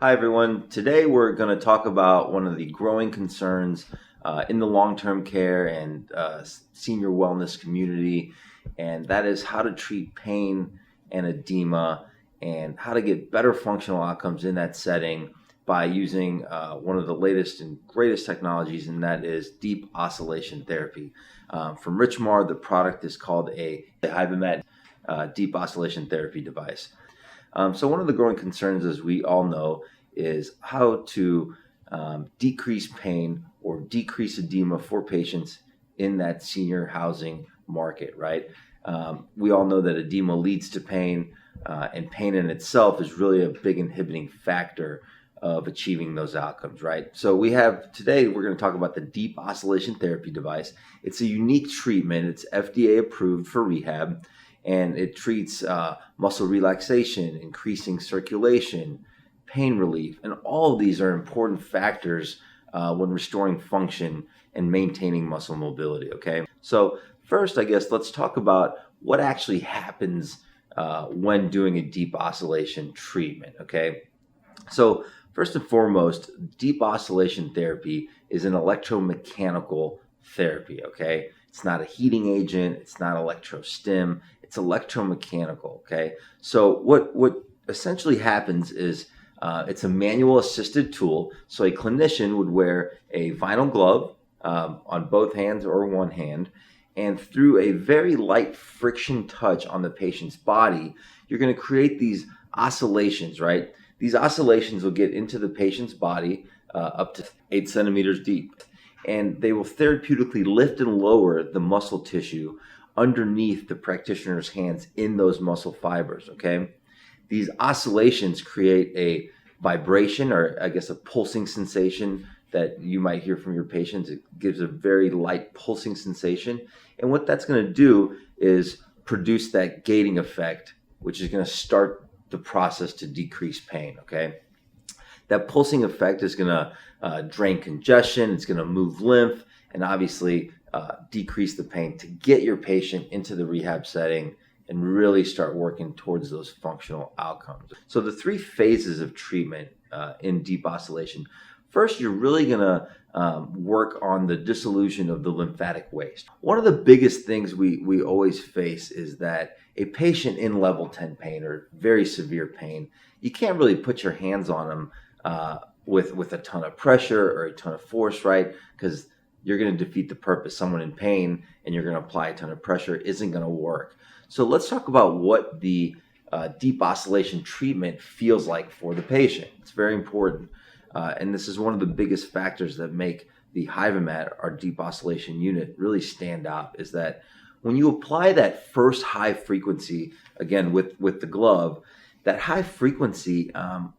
Hi everyone. Today we're going to talk about one of the growing concerns in the long-term care and senior wellness community, and that is how to treat pain and edema and how to get better functional outcomes in that setting by using one of the latest and greatest technologies, and that is deep oscillation therapy. From Richmar, the product is called a HiveMed deep oscillation therapy device. So one of the growing concerns, as we all know, is how to decrease pain or decrease edema for patients in that senior housing market, right? We all know that edema leads to pain, and pain in itself is really a big inhibiting factor of achieving those outcomes, right? So today we're going to talk about the deep oscillation therapy device. It's a unique treatment. It's FDA approved for rehab, and it treats muscle relaxation, increasing circulation, pain relief, and all of these are important factors when restoring function and maintaining muscle mobility, okay? So first, I guess, let's talk about what actually happens when doing a deep oscillation treatment, okay? So first and foremost, deep oscillation therapy is an electromechanical therapy, okay? It's not a heating agent, it's not electrostim, it's electromechanical, okay? So what essentially happens is it's a manual assisted tool. So a clinician would wear a vinyl glove on both hands or one hand, and through a very light friction touch on the patient's body, you're going to create these oscillations, right? These oscillations will get into the patient's body up to 8 centimeters deep, and they will therapeutically lift and lower the muscle tissue underneath the practitioner's hands in those muscle fibers, okay? These oscillations create a vibration, or I guess a pulsing sensation that you might hear from your patients. It gives a very light pulsing sensation. And what that's going to do is produce that gating effect, which is going to start the process to decrease pain, okay? That pulsing effect is going to drain congestion, it's going to move lymph, and obviously decrease the pain to get your patient into the rehab setting and really start working towards those functional outcomes. So the 3 phases of treatment in deep oscillation. First, you're really going to work on the dissolution of the lymphatic waste. One of the biggest things we always face is that a patient in level 10 pain or very severe pain, you can't really put your hands on them with a ton of pressure or a ton of force, right? Because you're going to defeat the purpose. Someone in pain and you're going to apply a ton of pressure isn't going to work. So let's talk about what the deep oscillation treatment feels like for the patient. It's very important. And this is one of the biggest factors that make the HiveMed, our deep oscillation unit, really stand out, is that when you apply that first high frequency, again, with the glove, that high frequency,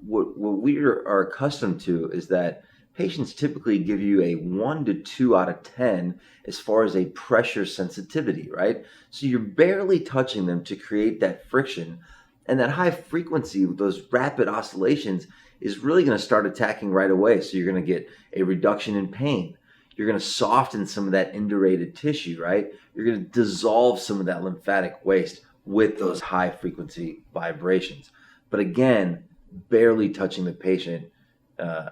what we are accustomed to is that patients typically give you a 1 to 2 out of 10 as far as a pressure sensitivity, right? So you're barely touching them to create that friction. And that high frequency, those rapid oscillations, is really going to start attacking right away. So you're going to get a reduction in pain. You're going to soften some of that indurated tissue, right? You're going to dissolve some of that lymphatic waste with those high frequency vibrations. But again, barely touching the patient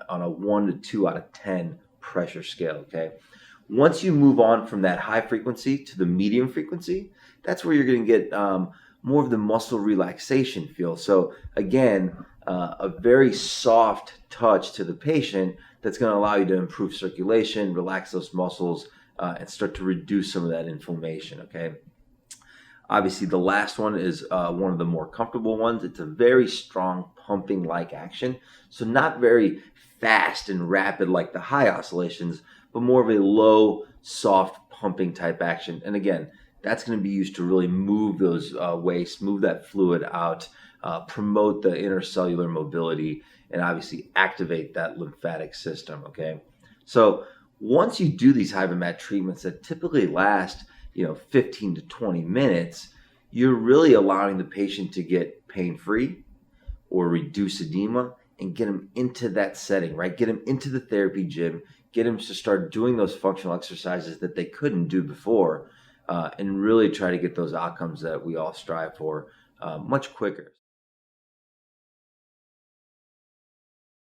on a 1 to 2 out of 10 pressure scale, okay? Once you move on from that high frequency to the medium frequency, that's where you're going to get more of the muscle relaxation feel. So again, a very soft touch to the patient that's going to allow you to improve circulation, relax those muscles, and start to reduce some of that inflammation, okay? Obviously, the last one is one of the more comfortable ones. It's a very strong pumping-like action. So not very fast and rapid like the high oscillations, but more of a low, soft pumping type action. And again, that's going to be used to really move those waste, move that fluid out, promote the intercellular mobility, and obviously activate that lymphatic system, okay? So once you do these HiveMed treatments that typically last 15 to 20 minutes, you're really allowing the patient to get pain-free or reduce edema and get them into that setting, right? Get them into the therapy gym, get them to start doing those functional exercises that they couldn't do before, and really try to get those outcomes that we all strive for much quicker.